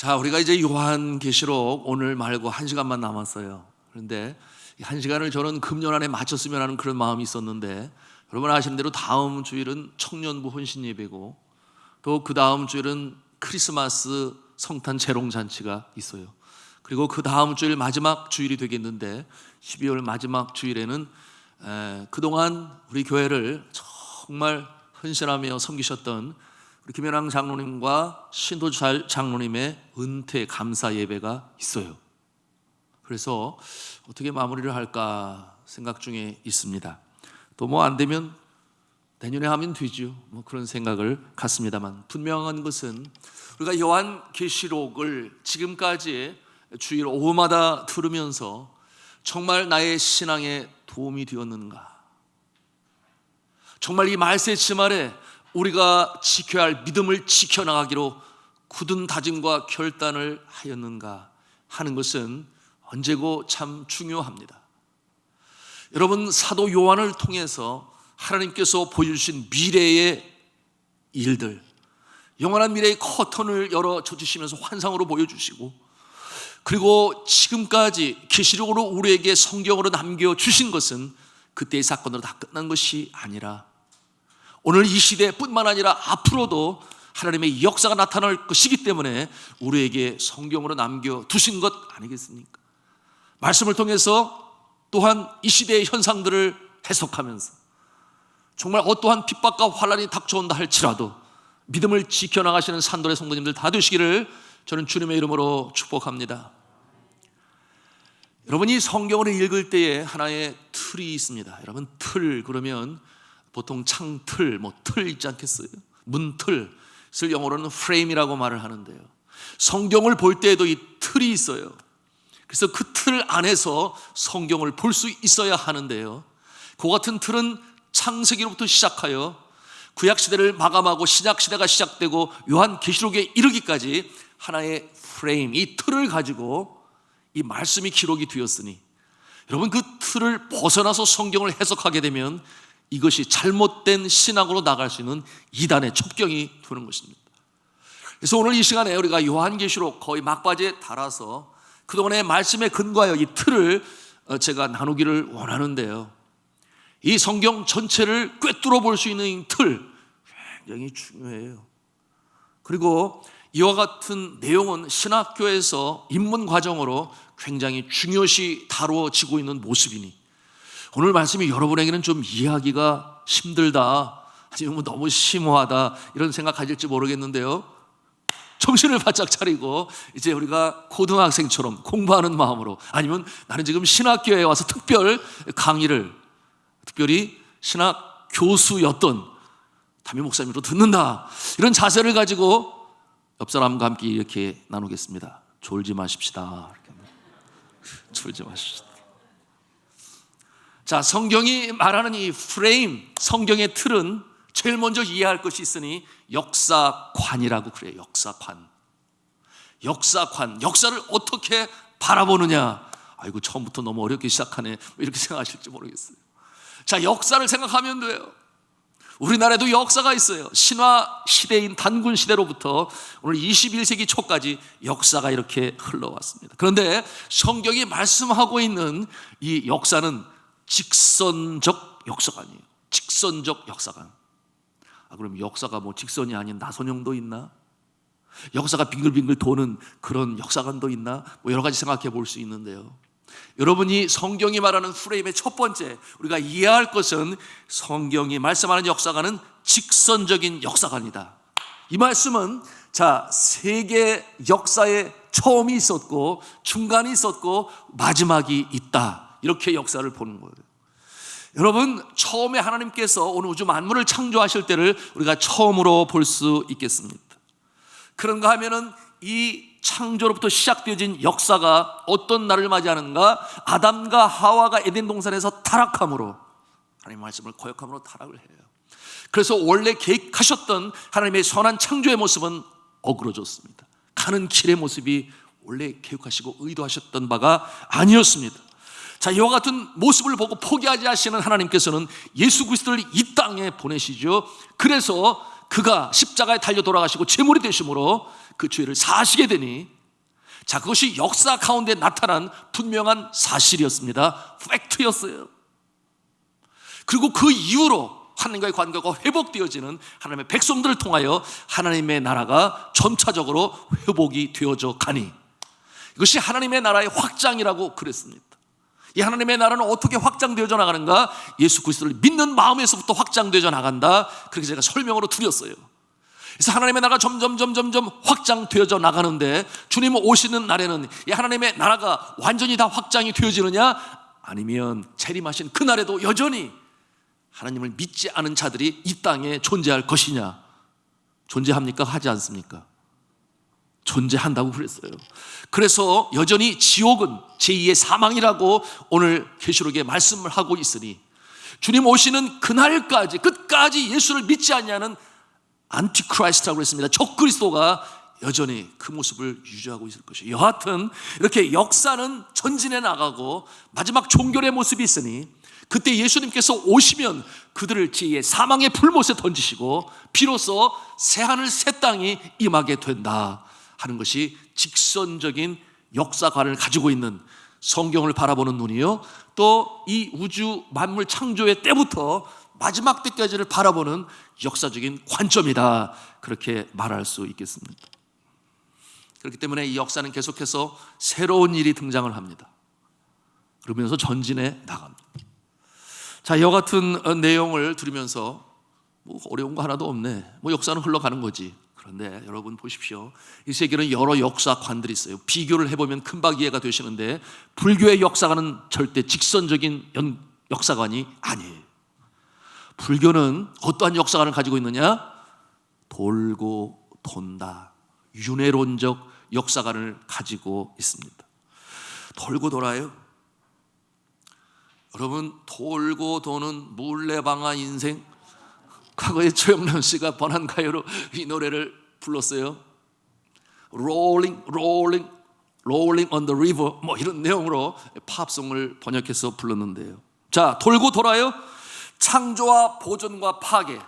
자, 우리가 이제 요한계시록 오늘 말고 1시간만 남았어요. 그런데 이 1시간을 저는 금년 안에 마쳤으면 하는 그런 마음이 있었는데, 여러분 아시는 대로 다음 주일은 청년부 혼신 예배고, 또 그 다음 주일은 크리스마스 성탄 재롱잔치가 있어요. 그리고 그 다음 주일 마지막 주일이 되겠는데, 12월 마지막 주일에는 그동안 우리 교회를 정말 헌신하며 섬기셨던 우리 김연왕 장로님과 신도주 장로님의 은퇴 감사 예배가 있어요. 그래서 어떻게 마무리를 할까 생각 중에 있습니다. 또 뭐 안 되면 내년에 하면 되죠. 뭐 그런 생각을 갖습니다만, 분명한 것은 우리가 요한계시록을 지금까지 주일 오후마다 들으면서 정말 나의 신앙에 도움이 되었는가, 정말 이 말세치 말에 우리가 지켜야 할 믿음을 지켜나가기로 굳은 다짐과 결단을 하였는가 하는 것은 언제고 참 중요합니다. 여러분, 사도 요한을 통해서 하나님께서 보여주신 미래의 일들, 영원한 미래의 커튼을 열어줘 주시면서 환상으로 보여주시고, 그리고 지금까지 계시록으로 우리에게 성경으로 남겨주신 것은 그때의 사건으로 다 끝난 것이 아니라 오늘 이 시대뿐만 아니라 앞으로도 하나님의 역사가 나타날 것이기 때문에 우리에게 성경으로 남겨두신 것 아니겠습니까? 말씀을 통해서 또한 이 시대의 현상들을 해석하면서 정말 어떠한 핍박과 환난이 닥쳐온다 할지라도 믿음을 지켜나가시는 산돌의 성도님들 다 되시기를 저는 주님의 이름으로 축복합니다. 여러분이 성경을 읽을 때에 하나의 틀이 있습니다. 여러분, 틀 그러면 보통 창틀, 틀 있지 않겠어요? 문틀, 그래서 영어로는 프레임이라고 말을 하는데요, 성경을 볼 때에도 이 틀이 있어요. 그래서 그 틀 안에서 성경을 볼 수 있어야 하는데요, 그 같은 틀은 창세기로부터 시작하여 구약시대를 마감하고 신약시대가 시작되고 요한계시록에 이르기까지 하나의 프레임, 이 틀을 가지고 이 말씀이 기록이 되었으니, 여러분 그 틀을 벗어나서 성경을 해석하게 되면 이것이 잘못된 신앙으로 나갈 수 있는 이단의 첩경이 되는 것입니다. 그래서 오늘 이 시간에 우리가 요한계시록 거의 막바지에 달아서 그동안의 말씀에 근거하여 이 틀을 제가 나누기를 원하는데요, 이 성경 전체를 꿰뚫어 볼 수 있는 이 틀 굉장히 중요해요. 그리고 이와 같은 내용은 신학교에서 입문 과정으로 굉장히 중요시 다루어지고 있는 모습이니, 오늘 말씀이 여러분에게는 좀 이해하기가 힘들다, 아니면 너무 심오하다 이런 생각 가질지 모르겠는데요, 정신을 바짝 차리고 이제 우리가 고등학생처럼 공부하는 마음으로, 아니면 나는 지금 신학교에 와서 특별 강의를, 특별히 신학 교수였던 담임 목사님으로 듣는다, 이런 자세를 가지고 옆 사람과 함께 이렇게 나누겠습니다. 졸지 마십시다. 졸지 마십시다. 자, 성경이 말하는 이 프레임, 성경의 틀은 제일 먼저 이해할 것이 있으니 역사관이라고 그래요. 역사관, 역사를 어떻게 바라보느냐. 아이고, 처음부터 너무 어렵게 시작하네, 이렇게 생각하실지 모르겠어요. 자, 역사를 생각하면 돼요. 우리나라에도 역사가 있어요. 신화 시대인 단군 시대로부터 오늘 21세기 초까지 역사가 이렇게 흘러왔습니다. 그런데 성경이 말씀하고 있는 이 역사는 직선적 역사관이에요. 직선적 역사관. 그럼 역사가 뭐 직선이 아닌 나선형도 있나? 역사가 빙글빙글 도는 그런 역사관도 있나? 여러 가지 생각해 볼 수 있는데요, 여러분이 성경이 말하는 프레임의 첫 번째 우리가 이해할 것은, 성경이 말씀하는 역사관은 직선적인 역사관이다. 이 말씀은 자, 세계 역사에 처음이 있었고 중간이 있었고 마지막이 있다, 이렇게 역사를 보는 거예요. 여러분, 처음에 하나님께서 온 우주 만물을 창조하실 때를 우리가 처음으로 볼 수 있겠습니다. 그런가 하면은 이 창조로부터 시작되어진 역사가 어떤 날을 맞이하는가? 아담과 하와가 에덴 동산에서 타락함으로, 하나님의 말씀을 거역함으로 타락을 해요. 그래서 원래 계획하셨던 하나님의 선한 창조의 모습은 어그러졌습니다. 가는 길의 모습이 원래 계획하시고 의도하셨던 바가 아니었습니다. 자, 이와 같은 모습을 보고 포기하지 하시는 하나님께서는 예수 그리스도를 이 땅에 보내시죠. 그래서 그가 십자가에 달려 돌아가시고 제물이 되심으로 그 죄를 사하시게 되니 자, 그것이 역사 가운데 나타난 분명한 사실이었습니다. 팩트였어요. 그리고 그 이후로 하나님과의 관계가 회복되어지는 하나님의 백성들을 통하여 하나님의 나라가 점차적으로 회복이 되어져 가니, 이것이 하나님의 나라의 확장이라고 그랬습니다. 이 하나님의 나라는 어떻게 확장되어져 나가는가? 예수 그리스도를 믿는 마음에서부터 확장되어져 나간다. 그렇게 제가 설명으로 드렸어요. 그래서 하나님의 나라가 점점 확장되어져 나가는데, 주님 오시는 날에는 이 하나님의 나라가 완전히 다 확장이 되어지느냐, 아니면 재림하신 그날에도 여전히 하나님을 믿지 않은 자들이 이 땅에 존재할 것이냐? 존재합니까? 하지 않습니까? 존재한다고 그랬어요. 그래서 여전히 지옥은 제2의 사망이라고 오늘 계시록에 말씀을 하고 있으니, 주님 오시는 그날까지 끝까지 예수를 믿지 않냐는 안티크라이스트라고 했습니다. 적그리스도가 여전히 그 모습을 유지하고 있을 것이에요. 여하튼 이렇게 역사는 전진해 나가고 마지막 종결의 모습이 있으니, 그때 예수님께서 오시면 그들을 제2의 사망의 불못에 던지시고 비로소 새하늘 새 땅이 임하게 된다 하는 것이 직선적인 역사관을 가지고 있는, 성경을 바라보는 눈이요, 또 이 우주 만물 창조의 때부터 마지막 때까지를 바라보는 역사적인 관점이다, 그렇게 말할 수 있겠습니다. 그렇기 때문에 이 역사는 계속해서 새로운 일이 등장을 합니다. 그러면서 전진해 나갑니다. 자, 이와 같은 내용을 들으면서 어려운 거 하나도 없네, 역사는 흘러가는 거지. 그런데 여러분 보십시오. 이 세계는 여러 역사관들이 있어요. 비교를 해보면 금방 이해가 되시는데, 불교의 역사관은 절대 직선적인 역사관이 아니에요. 불교는 어떠한 역사관을 가지고 있느냐? 돌고 돈다, 윤회론적 역사관을 가지고 있습니다. 돌고 돌아요. 여러분, 돌고 도는 물레방아 인생, 과거에 조영남 씨가 번안가요로 이 노래를 불렀어요. Rolling, rolling, rolling on the river, 이런 내용으로 팝송을 번역해서 불렀는데요. 자, 돌고 돌아요. 창조와 보존과 파괴.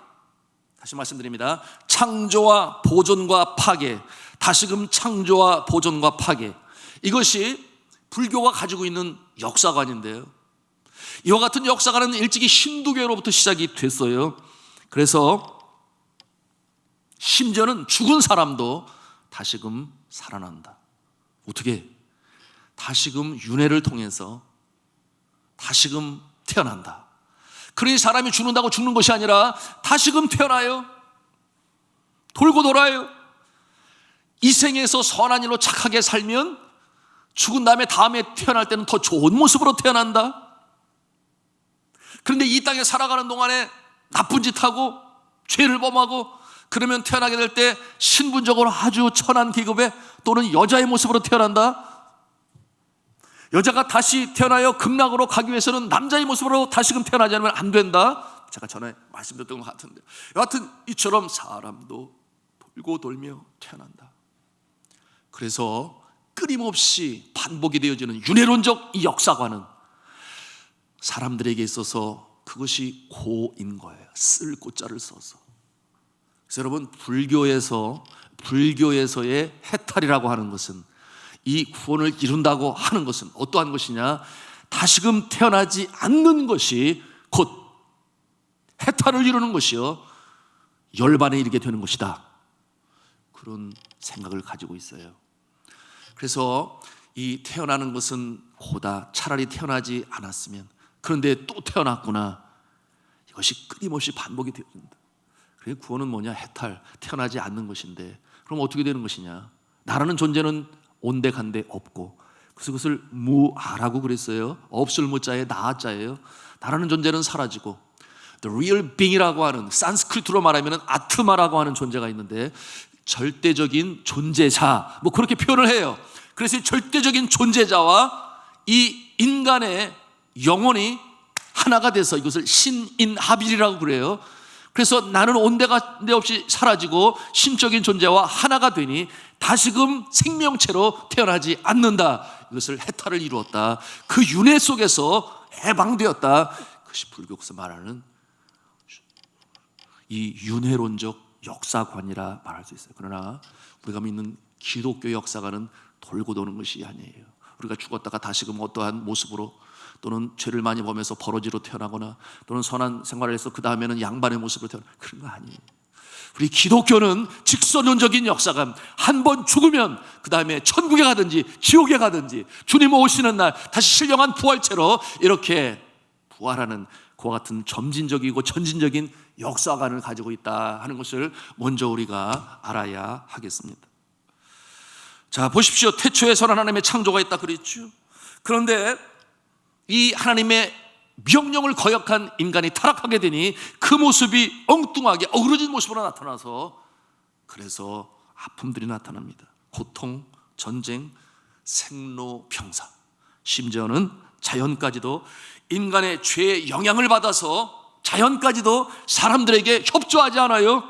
다시 말씀드립니다. 창조와 보존과 파괴, 다시금 창조와 보존과 파괴. 이것이 불교가 가지고 있는 역사관인데요, 이와 같은 역사관은 일찍이 힌두교로부터 시작이 됐어요. 그래서 심지어는 죽은 사람도 다시금 살아난다. 어떻게? 다시금 윤회를 통해서 다시금 태어난다. 그러니 사람이 죽는다고 죽는 것이 아니라 다시금 태어나요. 돌고 돌아요. 이 생에서 선한 일로 착하게 살면 죽은 다음에 태어날 때는 더 좋은 모습으로 태어난다. 그런데 이 땅에 살아가는 동안에 나쁜 짓 하고 죄를 범하고 그러면 태어나게 될 때 신분적으로 아주 천한 계급의 또는 여자의 모습으로 태어난다. 여자가 다시 태어나여 극락으로 가기 위해서는 남자의 모습으로 다시금 태어나지 않으면 안 된다. 제가 전에 말씀드렸던 것 같은데, 여하튼 이처럼 사람도 돌고 돌며 태어난다. 그래서 끊임없이 반복이 되어지는 윤회론적 이 역사관은 사람들에게 있어서 그것이 고인 거예요. 쓸 고자를 써서. 그래서 여러분, 불교에서의 해탈이라고 하는 것은, 이 구원을 이룬다고 하는 것은 어떠한 것이냐? 다시금 태어나지 않는 것이 곧 해탈을 이루는 것이요, 열반에 이르게 되는 것이다. 그런 생각을 가지고 있어요. 그래서 이 태어나는 것은 고다. 차라리 태어나지 않았으면. 그런데 또 태어났구나. 이것이 끊임없이 반복이 되어진다. 그래서 구원은 뭐냐? 해탈, 태어나지 않는 것인데, 그럼 어떻게 되는 것이냐? 나라는 존재는 온데간데 없고, 그래서 그것을 무아라고 그랬어요. 없을 무자에 나아자예요. 나라는 존재는 사라지고, the real being이라고 하는, 산스크리트로 말하면 아트마라고 하는 존재가 있는데, 절대적인 존재자, 그렇게 표현을 해요. 그래서 이 절대적인 존재자와 이 인간의 영혼이 하나가 돼서 이것을 신인합일이라고 그래요. 그래서 나는 온데간데 없이 사라지고 신적인 존재와 하나가 되니 다시금 생명체로 태어나지 않는다. 이것을 해탈을 이루었다. 그 윤회 속에서 해방되었다. 그것이 불교에서 말하는 이 윤회론적 역사관이라 말할 수 있어요. 그러나 우리가 믿는 기독교 역사관은 돌고 도는 것이 아니에요. 우리가 죽었다가 다시금 어떠한 모습으로 또는 죄를 많이 범해서 버러지로 태어나거나 또는 선한 생활을 해서 그 다음에는 양반의 모습으로 태어나, 그런 거 아니에요. 우리 기독교는 직선론적인 역사가 한 번 죽으면 그 다음에 천국에 가든지 지옥에 가든지 주님 오시는 날 다시 신령한 부활체로 이렇게 부활하는 그와 같은 점진적이고 전진적인 역사관을 가지고 있다 하는 것을 먼저 우리가 알아야 하겠습니다. 자, 보십시오. 태초에 선한 하나님의 창조가 있다 그랬죠. 그런데 이 하나님의 명령을 거역한 인간이 타락하게 되니 그 모습이 엉뚱하게 어그러진 모습으로 나타나서 그래서 아픔들이 나타납니다. 고통, 전쟁, 생로병사, 심지어는 자연까지도 인간의 죄의 영향을 받아서 자연까지도 사람들에게 협조하지 않아요.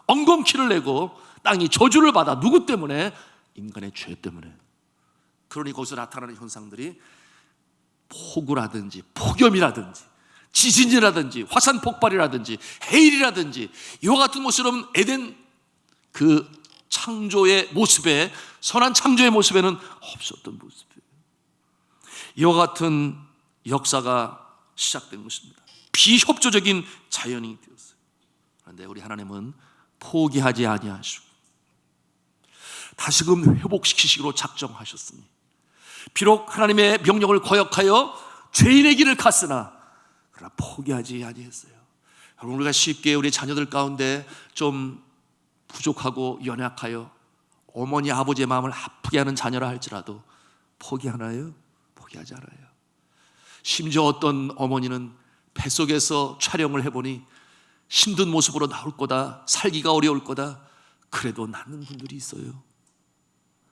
엉겅퀴를 내고 땅이 저주를 받아. 누구 때문에? 인간의 죄 때문에. 그러니 거기서 나타나는 현상들이 폭우라든지 폭염이라든지 지진이라든지 화산 폭발이라든지 해일이라든지 이와 같은 모습은 에덴 그 창조의 모습에, 선한 창조의 모습에는 없었던 모습이에요. 이와 같은 역사가 시작된 것입니다. 비협조적인 자연이 되었어요. 그런데 우리 하나님은 포기하지 아니하시고 다시금 회복시키시기로 작정하셨으니 비록 하나님의 명령을 거역하여 죄인의 길을 갔으나 그러나 포기하지 아니했어요. 여러분, 우리가 쉽게 우리 자녀들 가운데 좀 부족하고 연약하여 어머니 아버지의 마음을 아프게 하는 자녀라 할지라도 포기하나요? 포기하지 않아요. 심지어 어떤 어머니는 뱃속에서 촬영을 해보니 힘든 모습으로 나올 거다, 살기가 어려울 거다, 그래도 낳는 분들이 있어요.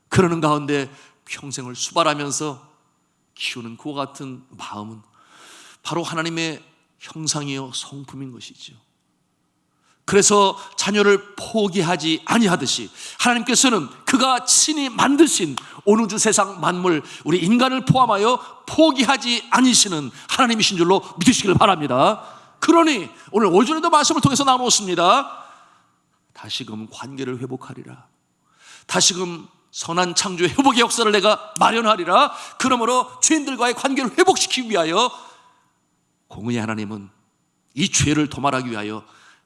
그러는 가운데 평생을 수발하면서 키우는 그와 같은 마음은 바로 하나님의 형상이요 성품인 것이죠. 그래서 자녀를 포기하지 아니하듯이 하나님께서는 그가 친히 만드신 온 우주 세상 만물, 우리 인간을 포함하여 포기하지 아니시는 하나님이신 줄로 믿으시길 바랍니다. 그러니 오늘 오전에도 말씀을 통해서 나누었습니다. 다시금 관계를 회복하리라. 다시금 선한 창조의 회복의 역사를 내가 마련하리라. 그러므로 죄인들과의 관계를 회복시키기 위하여 공의의 하나님은 이 죄를 도말하기 위하여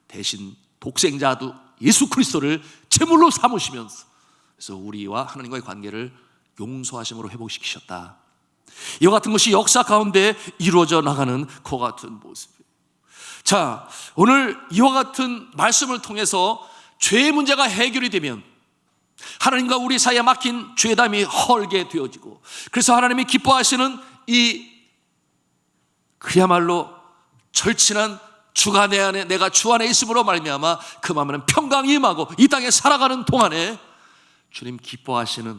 대신 독생자도 예수 그리스도를 제물로 삼으시면서 그래서 우리와 하나님과의 관계를 용서하심으로 회복시키셨다. 이와 같은 것이 역사 가운데 이루어져 나가는 그와 같은 모습이에요. 자, 오늘 이와 같은 말씀을 통해서 죄의 문제가 해결이 되면 하나님과 우리 사이에 막힌 죄담이 헐게 되어지고 그래서 하나님이 기뻐하시는 이 그야말로 절친한 주가 내 안에 내가 주 안에 있음으로 말미암아 그 마음에는 평강이 임하고 이 땅에 살아가는 동안에 주님 기뻐하시는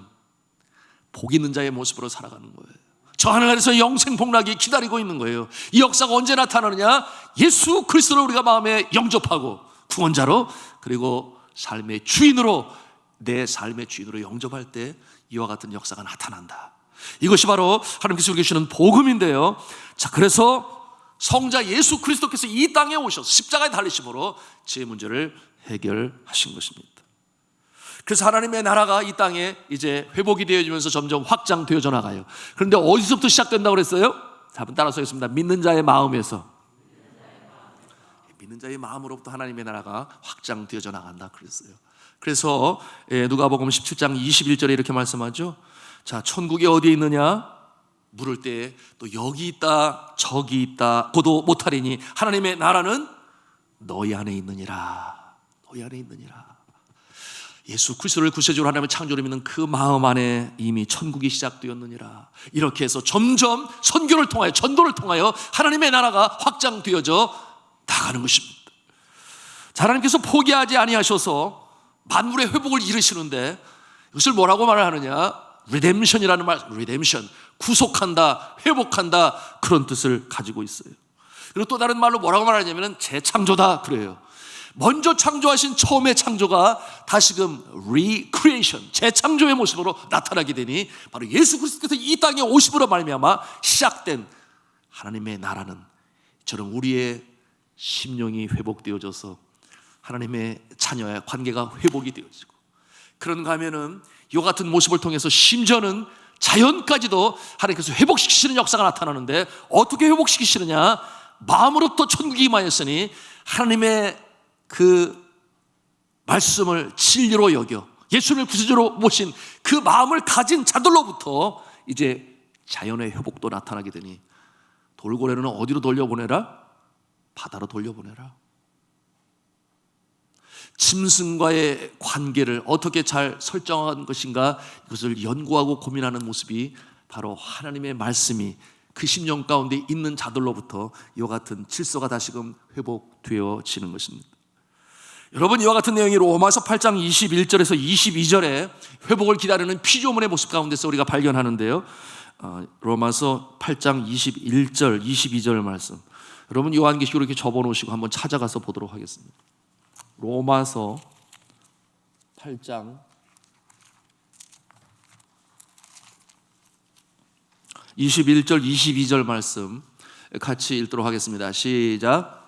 복 있는 자의 모습으로 살아가는 거예요. 저 하늘나라에서 영생 복락이 기다리고 있는 거예요. 이 역사가 언제 나타나느냐? 예수 그리스도를 우리가 마음에 영접하고 구원자로 그리고 삶의 주인으로 내 삶의 주인으로 영접할 때 이와 같은 역사가 나타난다. 이것이 바로 하나님께서 우리에게 주시는 복음인데요. 자, 그래서 성자 예수 그리스도께서 이 땅에 오셔서 십자가에 달리심으로 죄의 문제를 해결하신 것입니다. 그래서 하나님의 나라가 이 땅에 이제 회복이 되어지면서 점점 확장되어져 나가요. 그런데 어디서부터 시작된다고 그랬어요? 자, 한번 따라서 하겠습니다. 믿는 자의 마음에서. 믿는 자의 마음으로부터 하나님의 나라가 확장되어져 나간다 그랬어요. 그래서 누가복음 17장 21절에 이렇게 말씀하죠. 자, 천국이 어디에 있느냐? 물을 때 또 여기 있다 저기 있다 고도 못하리니 하나님의 나라는 너희 안에 있느니라. 너희 안에 있느니라. 예수 그리스도를 구세주로 하나님의 창조를 믿는 그 마음 안에 이미 천국이 시작되었느니라. 이렇게 해서 점점 선교를 통하여 전도를 통하여 하나님의 나라가 확장되어져 나가는 것입니다. 하나님께서 포기하지 아니하셔서 만물의 회복을 이루시는데 이것을 뭐라고 말을 하느냐? 리뎀션이라는 말, 리뎀션, 구속한다, 회복한다 그런 뜻을 가지고 있어요. 그리고 또 다른 말로 뭐라고 말하냐면 재창조다 그래요. 먼저 창조하신 처음의 창조가 다시금 recreation, 재창조의 모습으로 나타나게 되니 바로 예수 그리스도께서 이 땅에 오심으로 말미암아 시작된 하나님의 나라는 저런 우리의 심령이 회복되어져서 하나님의 자녀의 관계가 회복이 되어지고 그런가 하면은 이와 같은 모습을 통해서 심지어는 자연까지도 하나님께서 회복시키시는 역사가 나타나는데, 어떻게 회복시키시느냐? 마음으로부터 천국이 임하였으니 하나님의 그 말씀을 진리로 여겨 예수님을 구세주로 모신 그 마음을 가진 자들로부터 이제 자연의 회복도 나타나게 되니, 돌고래는 어디로 돌려보내라? 바다로 돌려보내라. 짐승과의 관계를 어떻게 잘 설정한 것인가, 이것을 연구하고 고민하는 모습이 바로 하나님의 말씀이 그 심령 가운데 있는 자들로부터 이와 같은 질서가 다시금 회복되어지는 것입니다. 여러분, 이와 같은 내용이 로마서 8장 21절에서 22절에 회복을 기다리는 피조물의 모습 가운데서 우리가 발견하는데요. 로마서 8장 21절, 22절 말씀, 여러분 요한계시록으로 이렇게 접어놓으시고 한번 찾아가서 보도록 하겠습니다. 로마서 8장 21절, 22절 말씀 같이 읽도록 하겠습니다. 시작.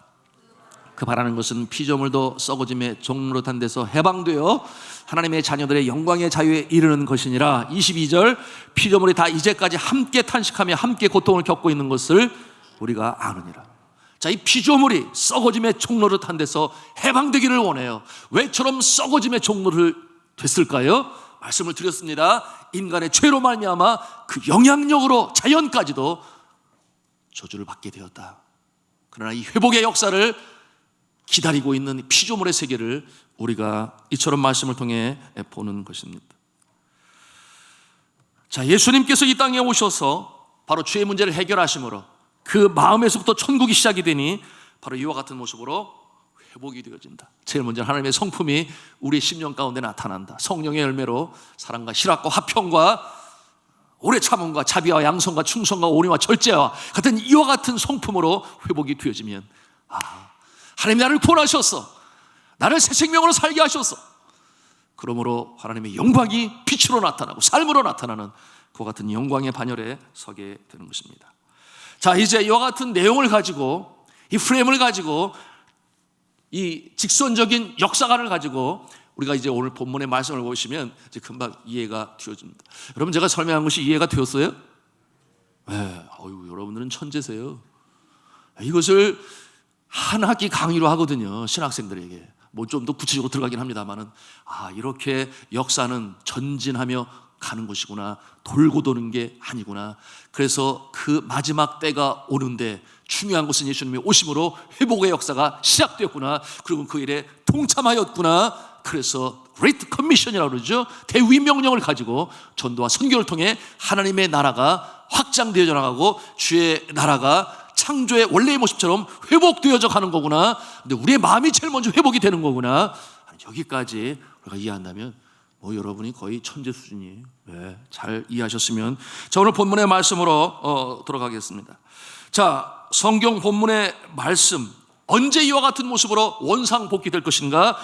그 바라는 것은 피조물도 썩어짐의 종노릇한 데서 해방되어 하나님의 자녀들의 영광의 자유에 이르는 것이니라. 22절, 피조물이 다 이제까지 함께 탄식하며 함께 고통을 겪고 있는 것을 우리가 아느니라. 자, 이 피조물이 썩어짐의 종노릇한 데서 해방되기를 원해요. 왜처럼 썩어짐의 종노릇 됐을까요? 말씀을 드렸습니다. 인간의 죄로 말미암아 그 영향력으로 자연까지도 저주를 받게 되었다. 그러나 이 회복의 역사를 기다리고 있는 피조물의 세계를 우리가 이처럼 말씀을 통해 보는 것입니다. 자, 예수님께서 이 땅에 오셔서 바로 죄의 문제를 해결하심으로 그 마음에서부터 천국이 시작이 되니 바로 이와 같은 모습으로 회복이 되어진다. 제일 먼저 하나님의 성품이 우리의 심령 가운데 나타난다. 성령의 열매로 사랑과 희락과 화평과 오래 참음과 자비와 양성과 충성과 온유와 절제와 같은 이와 같은 성품으로 회복이 되어지면, 하나님 나를 구원하셨어, 나를 새 생명으로 살게 하셨어, 그러므로 하나님의 영광이 빛으로 나타나고 삶으로 나타나는 그와 같은 영광의 반열에 서게 되는 것입니다. 자, 이제 이와 같은 내용을 가지고, 이 프레임을 가지고, 이 직선적인 역사관을 가지고 우리가 이제 오늘 본문의 말씀을 보시면 이제 금방 이해가 되어집니다. 여러분, 제가 설명한 것이 이해가 되었어요? 네, 여러분들은 천재세요. 이것을 한 학기 강의로 하거든요, 신학생들에게. 뭐 좀 더 구체적으로 들어가긴 합니다만은, 이렇게 역사는 전진하며 가는 것이구나, 돌고 도는 게 아니구나. 그래서 그 마지막 때가 오는데 중요한 것은 예수님이 오심으로 회복의 역사가 시작되었구나, 그리고 그 일에 동참하였구나. 그래서 Great Commission이라고 그러죠. 대위명령을 가지고 전도와 선교를 통해 하나님의 나라가 확장되어져 나가고 주의 나라가 창조의 원래의 모습처럼 회복되어져 가는 거구나. 근데 우리의 마음이 제일 먼저 회복이 되는 거구나. 여기까지 우리가 이해한다면 여러분이 거의 천재 수준이에요. 네, 잘 이해하셨으면. 자, 오늘 본문의 말씀으로 들어가겠습니다. 자, 성경 본문의 말씀, 언제 이와 같은 모습으로 원상복귀될 것인가,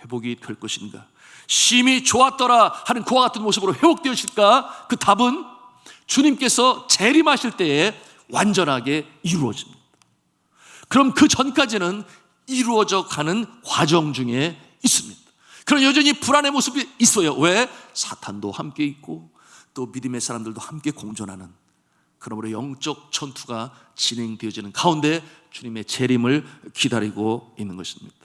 회복이 될 것인가, 심히 좋았더라 하는 그와 같은 모습으로 회복되어질까? 그 답은 주님께서 재림하실 때에 완전하게 이루어집니다. 그럼 그 전까지는 이루어져 가는 과정 중에 있습니다. 그런 여전히 불안의 모습이 있어요. 왜? 사탄도 함께 있고 또 믿음의 사람들도 함께 공존하는, 그러므로 영적 전투가 진행되어지는 가운데 주님의 재림을 기다리고 있는 것입니다.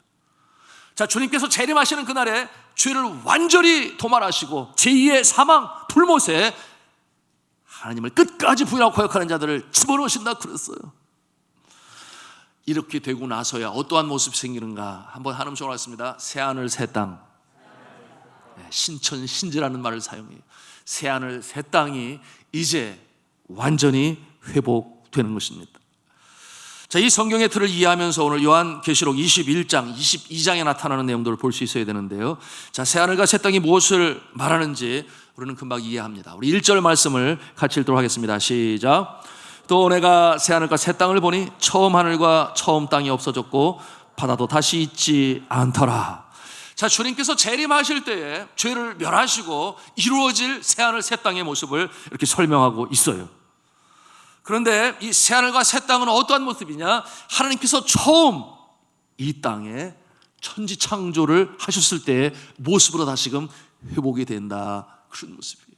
자, 주님께서 재림하시는 그날에 죄를 완전히 도말하시고 제2의 사망, 불못에 하나님을 끝까지 부인하고 거역하는 자들을 집어넣으신다 그랬어요. 이렇게 되고 나서야 어떠한 모습이 생기는가, 한번 한음성으로 하겠습니다. 새하늘 새땅, 신천 신지라는 말을 사용해요. 새하늘 새 땅이 이제 완전히 회복되는 것입니다. 자, 이 성경의 틀을 이해하면서 오늘 요한계시록 21장, 22장에 나타나는 내용들을 볼 수 있어야 되는데요. 자, 새하늘과 새 땅이 무엇을 말하는지 우리는 금방 이해합니다. 우리 1절 말씀을 같이 읽도록 하겠습니다. 시작. 또 내가 새하늘과 새 땅을 보니 처음 하늘과 처음 땅이 없어졌고 바다도 다시 있지 않더라. 자, 주님께서 재림하실 때에 죄를 멸하시고 이루어질 새하늘 새 땅의 모습을 이렇게 설명하고 있어요. 그런데 이 새하늘과 새 땅은 어떠한 모습이냐? 하나님께서 처음 이 땅에 천지 창조를 하셨을 때의 모습으로 다시금 회복이 된다. 그런 모습이에요.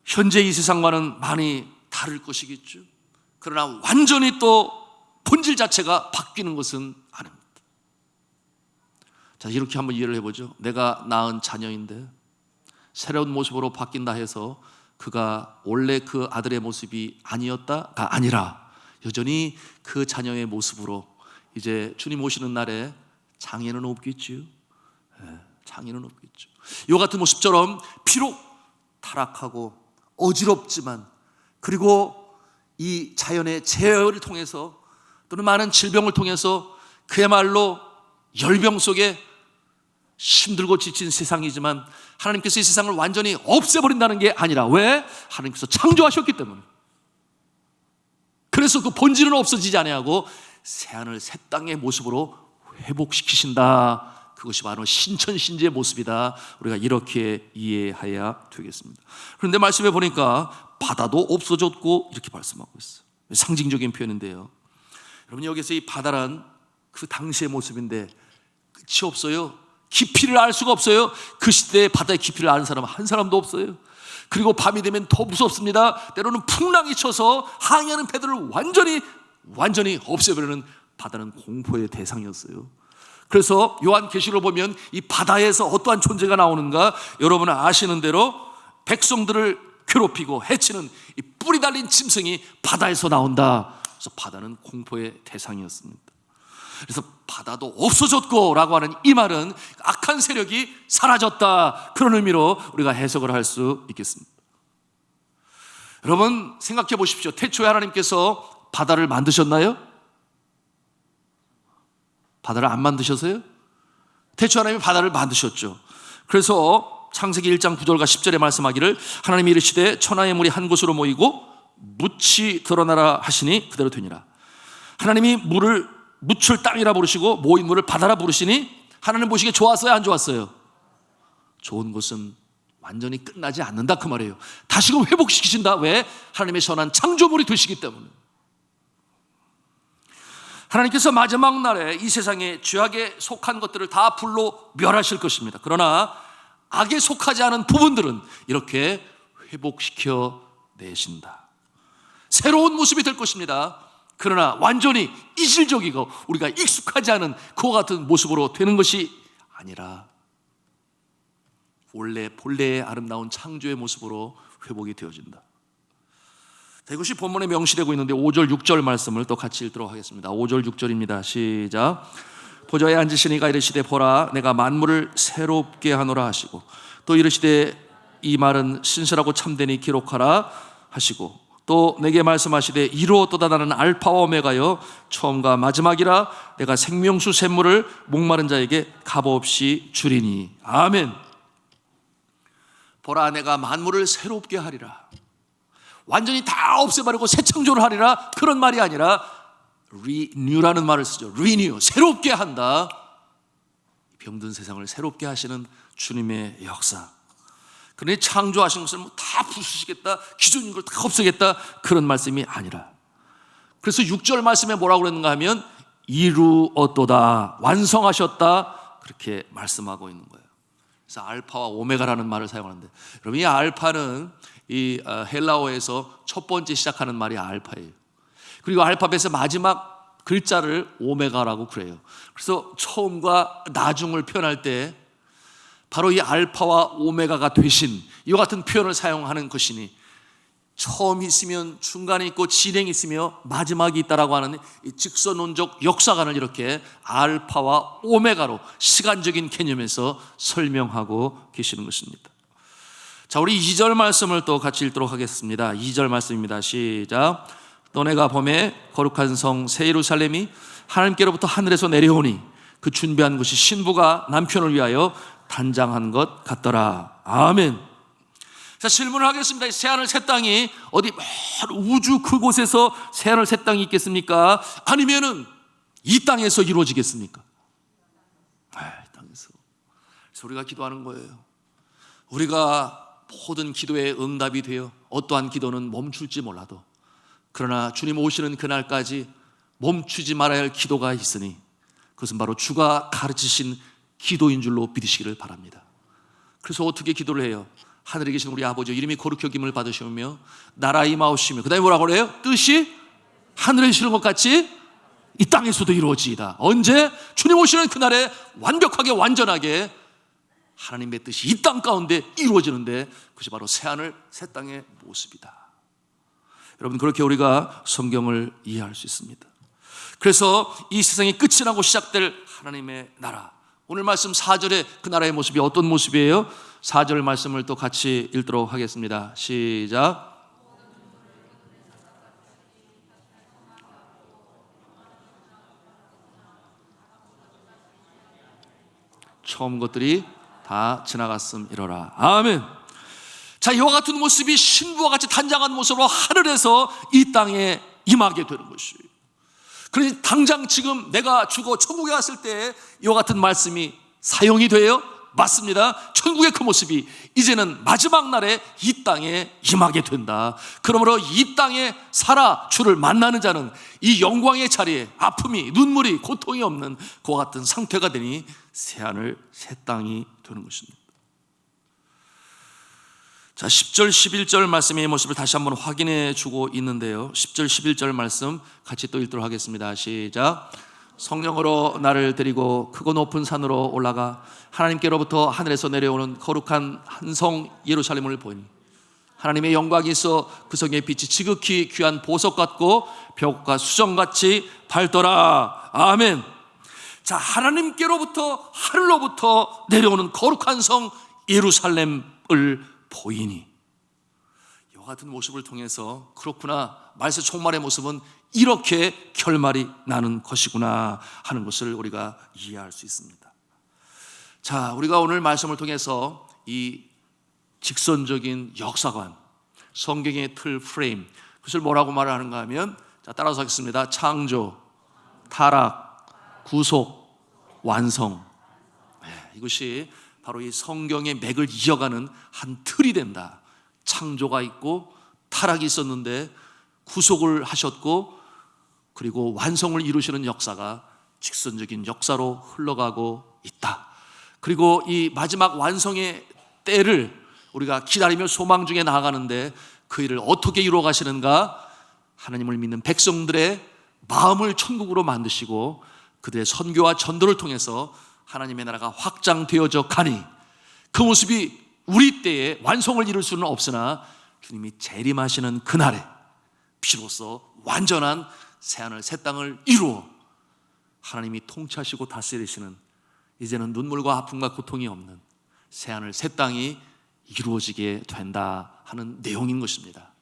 현재 이 세상과는 많이 다를 것이겠죠. 그러나 완전히 또 본질 자체가 바뀌는 것은 아닙니다. 자, 이렇게 한번 이해를 해보죠. 내가 낳은 자녀인데 새로운 모습으로 바뀐다 해서 그가 원래 그 아들의 모습이 아니었다가 아니라 여전히 그 자녀의 모습으로 이제 주님 오시는 날에 장애는 없겠지요. 장애는 없겠죠. 이 같은 모습처럼 비록 타락하고 어지럽지만, 그리고 이 자연의 재해를 통해서 또는 많은 질병을 통해서 그야말로 열병 속에 힘들고 지친 세상이지만 하나님께서 이 세상을 완전히 없애버린다는 게 아니라, 왜? 하나님께서 창조하셨기 때문에. 그래서 그 본질은 없어지지 아니하고 새하늘 새 땅의 모습으로 회복시키신다. 그것이 바로 신천신지의 모습이다. 우리가 이렇게 이해해야 되겠습니다. 그런데 말씀해 보니까 바다도 없어졌고 이렇게 말씀하고 있어요. 상징적인 표현인데요. 여러분, 여기서 이 바다란 그 당시의 모습인데 끝이 없어요. 깊이를 알 수가 없어요. 그 시대에 바다의 깊이를 아는 사람 한 사람도 없어요. 그리고 밤이 되면 더 무섭습니다. 때로는 풍랑이 쳐서 항해하는 배들을 완전히 없애버리는, 바다는 공포의 대상이었어요. 그래서 요한계시록을 보면 이 바다에서 어떠한 존재가 나오는가, 여러분은 아시는 대로 백성들을 괴롭히고 해치는 이 뿔이 달린 짐승이 바다에서 나온다. 그래서 바다는 공포의 대상이었습니다. 그래서 바다도 없어졌고 라고 하는 이 말은 악한 세력이 사라졌다, 그런 의미로 우리가 해석을 할 수 있겠습니다. 여러분, 생각해 보십시오. 태초에 하나님께서 바다를 만드셨나요? 바다를 안 만드셨어요? 태초에 하나님이 바다를 만드셨죠. 그래서 창세기 1장 9절과 10절에 말씀하기를, 하나님이 이르시되 천하의 물이 한 곳으로 모이고 묻이 드러나라 하시니 그대로 되니라. 하나님이 물을 묻을 땅이라 부르시고 모인 물을 바다라 부르시니, 하나님 보시기에 좋았어요, 안 좋았어요? 좋은 것은 완전히 끝나지 않는다, 그 말이에요. 다시금 회복시키신다. 왜? 하나님의 선한 창조물이 되시기 때문에. 하나님께서 마지막 날에 이 세상에 죄악에 속한 것들을 다 불로 멸하실 것입니다. 그러나 악에 속하지 않은 부분들은 이렇게 회복시켜 내신다. 새로운 모습이 될 것입니다. 그러나 완전히 이질적이고 우리가 익숙하지 않은 그와 같은 모습으로 되는 것이 아니라 원래 본래의 아름다운 창조의 모습으로 회복이 되어진다. 이것이 본문에 명시되고 있는데 5절 6절 말씀을 또 같이 읽도록 하겠습니다. 5절 6절입니다. 시작. 보좌에 앉으시니가 이르시되 보라 내가 만물을 새롭게 하노라 하시고, 또 이르시되 이 말은 신실하고 참되니 기록하라 하시고, 또 내게 말씀하시되 이루었도다 나는 알파와 오메가여 처음과 마지막이라 내가 생명수 샘물을 목마른 자에게 값없이 주리니. 아멘. 보라 내가 만물을 새롭게 하리라. 완전히 다 없애버리고 새 창조를 하리라, 그런 말이 아니라 renew라는 말을 쓰죠. renew, 새롭게 한다. 병든 세상을 새롭게 하시는 주님의 역사. 그러니 창조하신 것을 다 부수시겠다, 기존인 걸 다 없애겠다, 그런 말씀이 아니라. 그래서 6절 말씀에 뭐라고 그랬는가 하면 이루었도다, 완성하셨다, 그렇게 말씀하고 있는 거예요. 그래서 알파와 오메가라는 말을 사용하는데, 여러분 이 알파는 이 헬라어에서 첫 번째 시작하는 말이 알파예요. 그리고 알파벳의 마지막 글자를 오메가라고 그래요. 그래서 처음과 나중을 표현할 때 바로 이 알파와 오메가가 되신 이와 같은 표현을 사용하는 것이니, 처음이 있으면 중간이 있고 진행이 있으며 마지막이 있다라고 하는 이 직선론적 역사관을 이렇게 알파와 오메가로 시간적인 개념에서 설명하고 계시는 것입니다. 자, 우리 2절 말씀을 또 같이 읽도록 하겠습니다. 2절 말씀입니다. 시작. 또 내가 보매 거룩한 성 새 예루살렘이 하나님께로부터 하늘에서 내려오니 그 준비한 것이 신부가 남편을 위하여 단장한 것 같더라. 아멘. 자, 질문을 하겠습니다. 새하늘 새 땅이 어디 우주 그곳에서 새하늘 새 땅이 있겠습니까? 아니면은 이 땅에서 이루어지겠습니까? 이 땅에서. 그래서 우리가 기도하는 거예요. 우리가 모든 기도에 응답이 되어 어떠한 기도는 멈출지 몰라도, 그러나 주님 오시는 그날까지 멈추지 말아야 할 기도가 있으니, 그것은 바로 주가 가르치신 기도인 줄로 믿으시기를 바랍니다. 그래서 어떻게 기도를 해요? 하늘에 계신 우리 아버지 이름이 거룩히 여김을 받으시오며 나라 임하옵시며 그 다음에 뭐라고 그래요? 뜻이 하늘에 이루어지는 것 같이 이 땅에서도 이루어지이다. 언제? 주님 오시는 그날에 완벽하게 완전하게 하나님의 뜻이 이 땅 가운데 이루어지는데 그것이 바로 새하늘 새 땅의 모습이다. 여러분, 그렇게 우리가 성경을 이해할 수 있습니다. 그래서 이 세상이 끝이 나고 시작될 하나님의 나라, 오늘 말씀 4절에 그 나라의 모습이 어떤 모습이에요? 4절 말씀을 또 같이 읽도록 하겠습니다. 시작. 처음 것들이 다 지나갔음이로라. 아멘. 자, 이와 같은 모습이 신부와 같이 단장한 모습으로 하늘에서 이 땅에 임하게 되는 것이에요. 그러니 당장 지금 내가 죽어 천국에 갔을 때 이와 같은 말씀이 사용이 돼요? 맞습니다. 천국의 그 모습이 이제는 마지막 날에 이 땅에 임하게 된다. 그러므로 이 땅에 살아 주를 만나는 자는 이 영광의 자리에 아픔이, 눈물이, 고통이 없는 그와 같은 상태가 되니 새하늘 새 땅이 되는 것입니다. 자, 10절 11절 말씀의 모습을 다시 한번 확인해 주고 있는데요, 10절 11절 말씀 같이 또 읽도록 하겠습니다. 시작. 성령으로 나를 데리고 크고 높은 산으로 올라가 하나님께로부터 하늘에서 내려오는 거룩한 한 성 예루살렘을 보니 하나님의 영광이 있어 그 성의 빛이 지극히 귀한 보석 같고 벽과 수정같이 밝더라. 아멘. 자, 하나님께로부터 하늘로부터 내려오는 거룩한 성 예루살렘을 보이니 이와 같은 모습을 통해서 그렇구나, 말세 종말의 모습은 이렇게 결말이 나는 것이구나 하는 것을 우리가 이해할 수 있습니다. 자, 우리가 오늘 말씀을 통해서 이 직선적인 역사관, 성경의 틀 프레임, 그것을 뭐라고 말을 하는가 하면, 자, 따라서 하겠습니다. 창조, 타락, 구속, 완성. 이것이 바로 이 성경의 맥을 이어가는 한 틀이 된다. 창조가 있고 타락이 있었는데 구속을 하셨고 그리고 완성을 이루시는 역사가 직선적인 역사로 흘러가고 있다. 그리고 이 마지막 완성의 때를 우리가 기다리며 소망 중에 나아가는데 그 일을 어떻게 이루어 가시는가? 하나님을 믿는 백성들의 마음을 천국으로 만드시고 그들의 선교와 전도를 통해서 하나님의 나라가 확장되어져 가니 그 모습이 우리 때에 완성을 이룰 수는 없으나 주님이 재림하시는 그날에 비로소 완전한 새하늘 새 땅을 이루어 하나님이 통치하시고 다스리시는, 이제는 눈물과 아픔과 고통이 없는 새하늘 새 땅이 이루어지게 된다 하는 내용인 것입니다.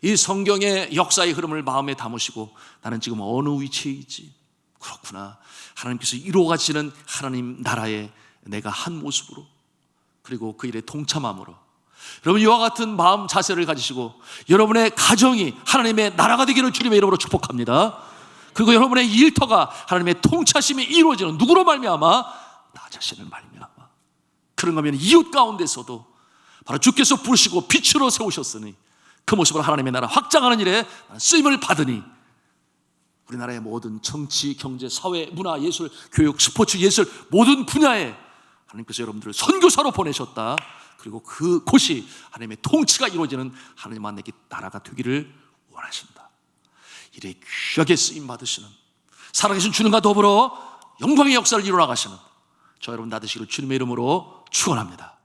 이 성경의 역사의 흐름을 마음에 담으시고 나는 지금 어느 위치에 있지? 그렇구나, 하나님께서 이루어 가시는 하나님 나라에 내가 한 모습으로 그리고 그 일에 동참함으로 여러분 이와 같은 마음 자세를 가지시고 여러분의 가정이 하나님의 나라가 되기를 주님의 이름으로 축복합니다. 그리고 여러분의 일터가 하나님의 통치하심이 이루어지는, 누구로 말미암아? 나 자신을 말미암아. 그런가 하면 이웃 가운데서도 바로 주께서 부르시고 빛으로 세우셨으니 그 모습으로 하나님의 나라 확장하는 일에 쓰임을 받으니 우리나라의 모든 정치, 경제, 사회, 문화, 예술, 교육, 스포츠, 예술 모든 분야에 하나님께서 여러분들을 선교사로 보내셨다. 그리고 그곳이 하나님의 통치가 이루어지는 하나님만의 나라가 되기를 원하신다. 이래 귀하게 쓰임 받으시는 살아계신 주님과 더불어 영광의 역사를 이루어 나가시는 저 여러분 다 되시기를 주님의 이름으로 축원합니다.